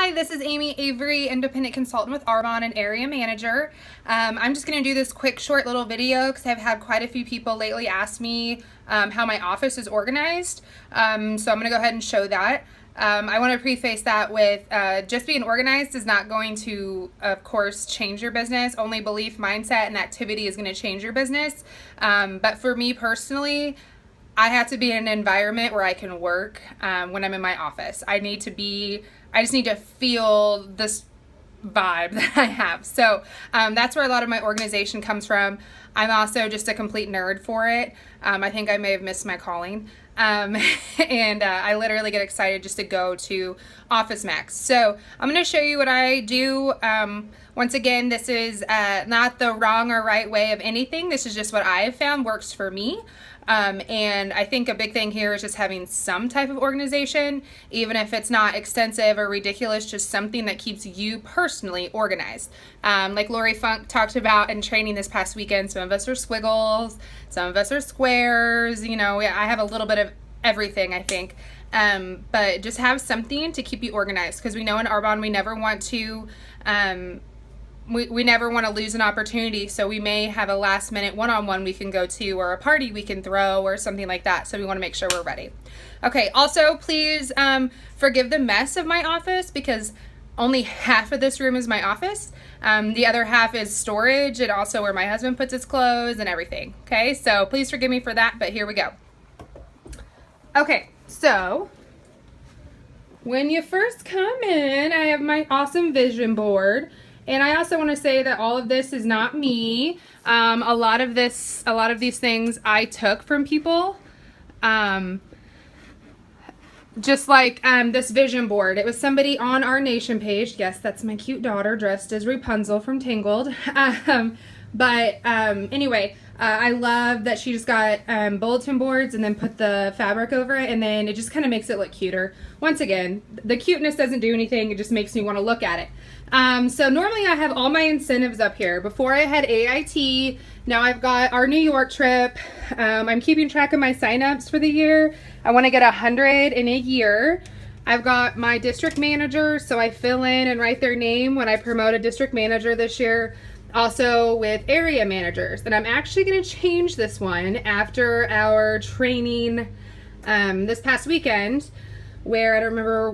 Hi, this is Amy Avery, independent consultant with Arbonne and area manager. I'm just going to do this quick short little video because I've had quite a few people lately ask me how my office is organized. So I'm going to go ahead and show that. I want to preface that with just being organized is not going to, of course, change your business. Only belief, mindset, and activity is going to change your business. But for me personally, I have to be in an environment where I can work when I'm in my office. I just need to feel this vibe that I have. So that's where a lot of my organization comes from. I'm also just a complete nerd for it. I think I may have missed my calling. And I literally get excited just to go to Office Max. So I'm going to show you what I do. Once again, this is not the wrong or right way of anything. This is just what I have found works for me. And I think a big thing here is just having some type of organization, even if it's not extensive or ridiculous, just something that keeps you personally organized. Like Lori Funk talked about in training this past weekend, some of us are squiggles, some of us are squares, you know, I have a little bit of everything, I think. But just have something to keep you organized, because we know in Arbonne we never want to we never want to lose an opportunity, so we may have a last minute one-on-one we can go to, or a party we can throw, or something like that, so we want to make sure we're ready. Okay, also please forgive the mess of my office, because only half of this room is my office. The other half is storage, and also where my husband puts his clothes and everything. Okay, so please forgive me for that, but here we go. Okay, so when you first come in, I have my awesome vision board. And I also want to say that all of this is not me. A lot of these things I took from people. Just like this vision board. It was somebody on our nation page. Yes, that's my cute daughter dressed as Rapunzel from Tangled. Anyway, I love that she just got bulletin boards and then put the fabric over it, and then it just kind of makes it look cuter. Once again, the cuteness doesn't do anything. It just makes me want to look at it. So normally I have all my incentives up here. Before I had AIT, now I've got our New York trip. I'm keeping track of my signups for the year. I want to get 100 in a year. I've got my district manager, so I fill in and write their name when I promote a district manager this year. Also with area managers. And I'm actually going to change this one after our training this past weekend, where I don't remember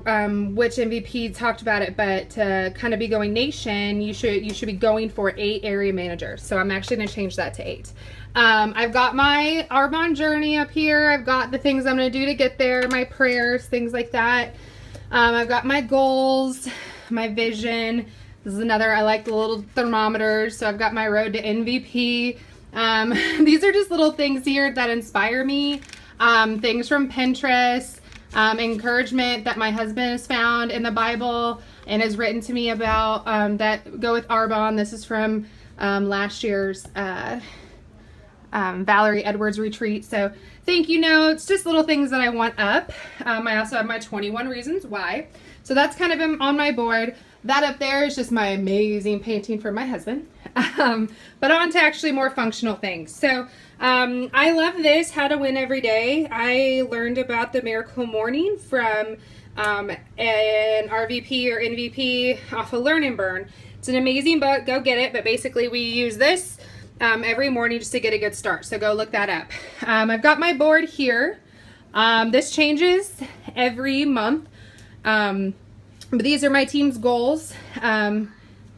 which MVP talked about it, but to kind of be going nation, you should be going for 8 area managers. So I'm actually going to change that to 8. I've got my Arbonne journey up here. I've got the things I'm going to do to get there, my prayers, things like that. I've got my goals, my vision. This is another, I like the little thermometers. So I've got my road to MVP. These are just little things here that inspire me. Things from Pinterest. Encouragement that my husband has found in the Bible and has written to me about that go with Arbonne. This is from last year's Valerie Edwards retreat. So thank you notes, just little things that I want up. I also have my 21 reasons why. So that's kind of on my board. That up there is just my amazing painting for my husband. But on to actually more functional things. So I love this, How to Win Every Day. I learned about the Miracle Morning from an RVP or NVP off of Learn and Burn. It's an amazing book. Go get it. But basically we use this every morning just to get a good start. So go look that up. I've got my board here. This changes every month. But these are my team's goals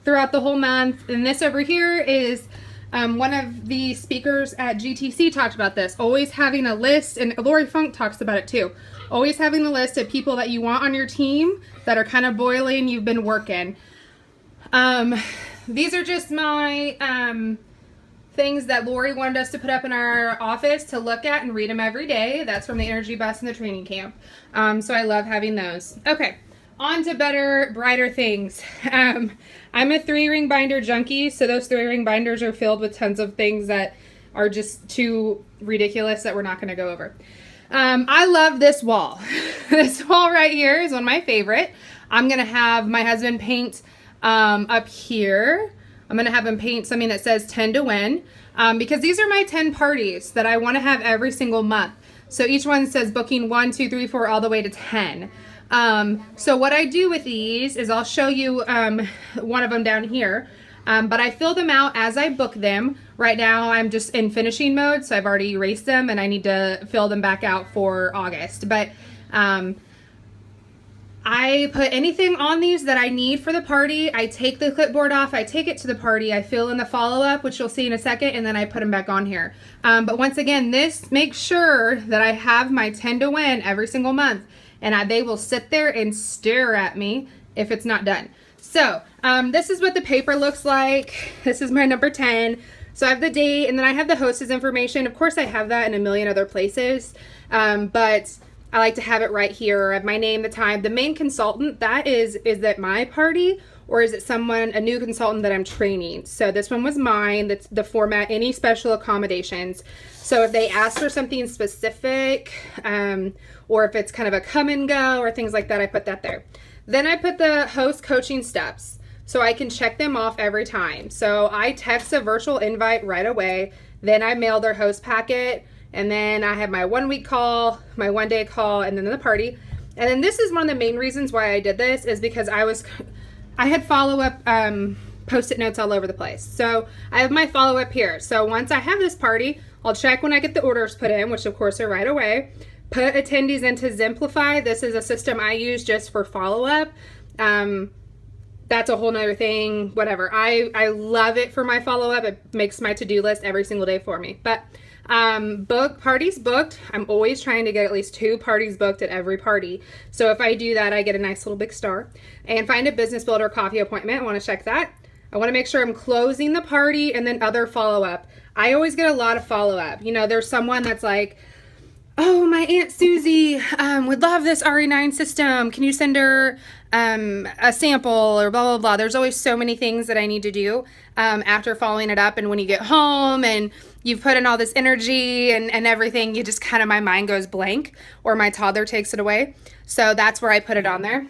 throughout the whole month. And this over here is one of the speakers at GTC talked about this. Always having a list, and Lori Funk talks about it too. Always having a list of people that you want on your team that are kind of boiling, you've been working. These are just my things that Lori wanted us to put up in our office to look at and read them every day. That's from the energy bus and the training camp. So I love having those. Okay. On to better, brighter things. I'm a 3-ring binder junkie, so those 3-ring binders are filled with tons of things that are just too ridiculous that we're not going to go over. I love this wall. This wall right here is one of my favorite. I'm going to have my husband paint up here. I'm going to have him paint something that says 10 to win, because these are my 10 parties that I want to have every single month. So each one says booking 1, 2, 3, 4, all the way to 10. So what I do with these is I'll show you one of them down here. But I fill them out as I book them. Right now I'm just in finishing mode, so I've already erased them and I need to fill them back out for August. But I put anything on these that I need for the party. I take the clipboard off, I take it to the party, I fill in the follow-up, which you'll see in a second, and then I put them back on here. But once again, this makes sure that I have my 10 to win every single month, and they will sit there and stare at me if it's not done. So this is what the paper looks like. This is my number 10. So I have the date, and then I have the hostess information. Of course, I have that in a million other places, but I like to have it right here. I have my name, the time, the main consultant. That is that my party, or is it a new consultant that I'm training? So this one was mine. That's the format, any special accommodations. So if they ask for something specific, or if it's kind of a come and go or things like that, I put that there. Then I put the host coaching steps so I can check them off every time. So I text a virtual invite right away. Then I mail their host packet. And then I have my 1 week call, my 1 day call, and then the party. And then this is one of the main reasons why I did this is because I had follow-up Post-it notes all over the place. So I have my follow-up here. So once I have this party, I'll check when I get the orders put in, which of course are right away. Put attendees into Zimplify. This is a system I use just for follow-up. That's a whole nother thing, whatever. I love it for my follow-up. It makes my to-do list every single day for me. But parties booked. I'm always trying to get at least 2 parties booked at every party. So if I do that, I get a nice little big star. And find a business builder coffee appointment. I want to check that. I want to make sure I'm closing the party, and then other follow-up. I always get a lot of follow-up. You know, there's someone that's like, oh, my Aunt Susie would love this RE9 system. Can you send her a sample or blah, blah, blah. There's always so many things that I need to do after following it up. And when you get home and you've put in all this energy and everything, you just kind of, my mind goes blank, or my toddler takes it away. So that's where I put it on there.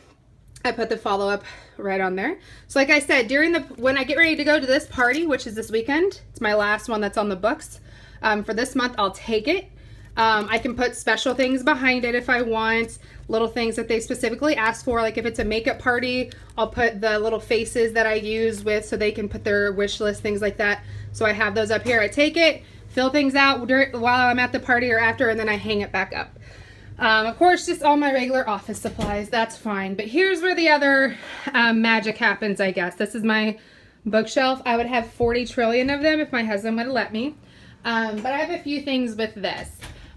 I put the follow-up right on there. So like I said, when I get ready to go to this party, which is this weekend, it's my last one that's on the books for this month, I'll take it. I can put special things behind it if I want, little things that they specifically ask for. Like if it's a makeup party, I'll put the little faces that I use with so they can put their wish list, things like that. So I have those up here. I take it, fill things out while I'm at the party or after, and then I hang it back up. Of course, just all my regular office supplies, that's fine. But here's where the other magic happens, I guess. This is my bookshelf. I would have 40 trillion of them if my husband would let me. But I have a few things with this.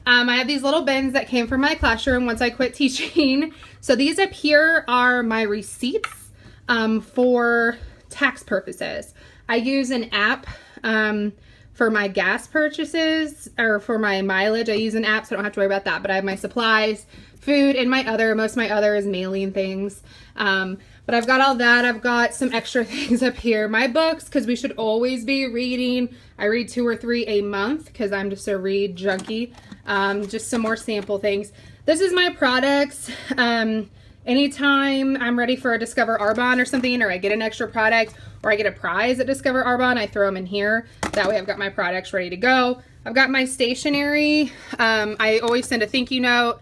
I have these little bins that came from my classroom once I quit teaching. So these up here are my receipts for tax purposes. I use an app for my gas purchases, or for my mileage. I use an app, so I don't have to worry about that. But I have my supplies, food, and most of my other is mailing things. But I've got all that. I've got some extra things up here. My books, because we should always be reading. I read 2 or 3 a month because I'm just a read junkie. Just some more sample things. This is my products. Anytime I'm ready for a Discover Arbonne or something, or I get an extra product, or I get a prize at Discover Arbonne, I throw them in here. That way I've got my products ready to go. I've got my stationery. I always send a thank you note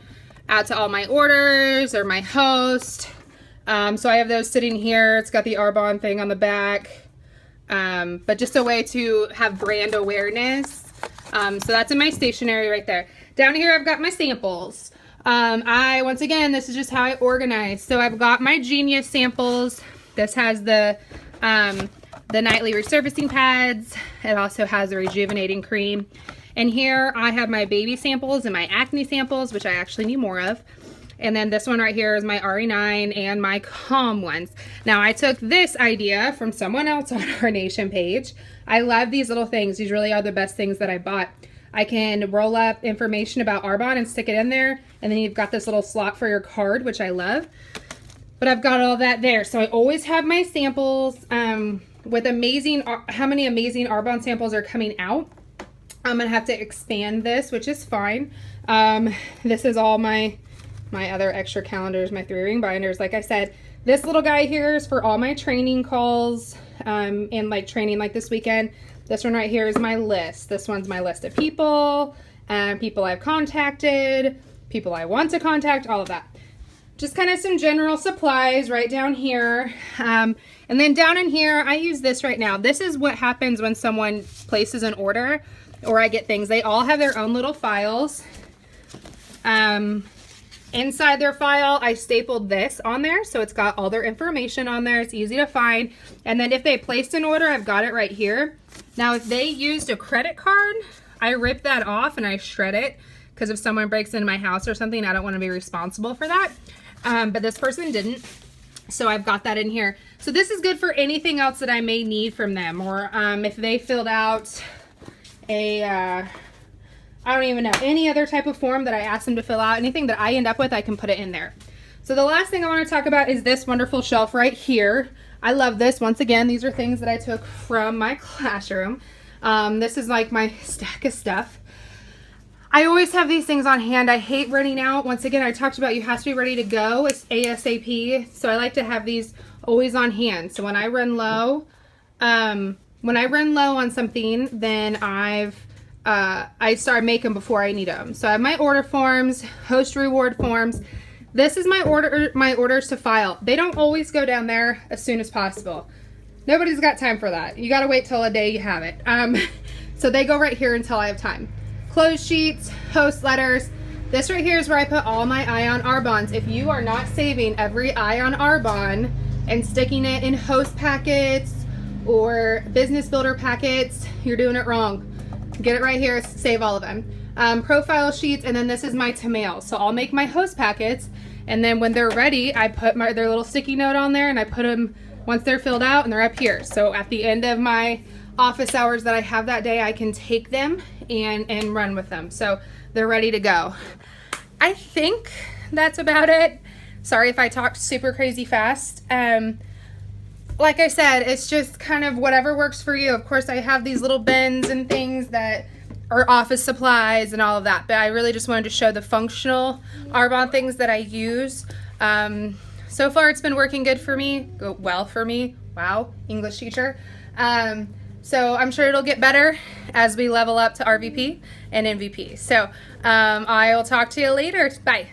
out to all my orders or my host. So I have those sitting here. It's got the Arbonne thing on the back. But just a way to have brand awareness. So that's in my stationery right there. Down here I've got my samples. Once again, this is just how I organize. So I've got my Genius samples. This has the nightly resurfacing pads. It also has a rejuvenating cream. And here I have my baby samples and my acne samples, which I actually need more of. And then this one right here is my RE9 and my Calm ones. Now I took this idea from someone else on our Nation page. I love these little things. These really are the best things that I bought. I can roll up information about Arbonne and stick it in there. And then you've got this little slot for your card, which I love. But I've got all that there. So I always have my samples with how many amazing Arbonne samples are coming out. I'm going to have to expand this, which is fine. This is all my other extra calendars, my 3-ring binders. Like I said, this little guy here is for all my training calls and like training like this weekend. This one right here is my list. This one's my list of people people I've contacted, people I want to contact, all of that. Just kind of some general supplies right down here. And then down in here, I use this right now. This is what happens when someone places an order or I get things. They all have their own little files. Inside their file, I stapled this on there, so it's got all their information on there. It's easy to find. And then if they placed an order, I've got it right here. Now, if they used a credit card, I rip that off and I shred it, because if someone breaks into my house or something, I don't want to be responsible for that. But this person didn't, so I've got that in here. So this is good for anything else that I may need from them, or if they filled out a I don't even know, any other type of form that I asked them to fill out, anything that I end up with, I can put it in there. So the last thing I want to talk about is this wonderful shelf right here. I love this. Once again, these are things that I took from my classroom. This is like my stack of stuff. I always have these things on hand. I hate running out. Once again, I talked about you have to be ready to go. It's ASAP. So I like to have these always on hand. So when I run low on something, then I start making them before I need them. So I have my order forms, host reward forms. This is my orders to file. They don't always go down there as soon as possible. Nobody's got time for that. You got to wait till a day you have it. So they go right here until I have time. Close sheets, host letters. This right here is where I put all my Ion Arbonnes. If you are not saving every Ion Arbonne and sticking it in host packets or business builder packets, you're doing it wrong. Get it right here, save all of them. Profile sheets, and then this is my to mail. So I'll make my host packets, and then when they're ready, I put their little sticky note on there, and I put them, once they're filled out, and they're up here. So at the end of my office hours that I have that day, I can take them and run with them. So they're ready to go. I think that's about it. Sorry if I talked super crazy fast. Like I said, it's just kind of whatever works for you. Of course, I have these little bins and things that are office supplies and all of that, but I really just wanted to show the functional Arbonne things that I use. So far, it's been working good for me, well for me. Wow, English teacher. So I'm sure it'll get better as we level up to RVP and MVP. So I will talk to you later. Bye.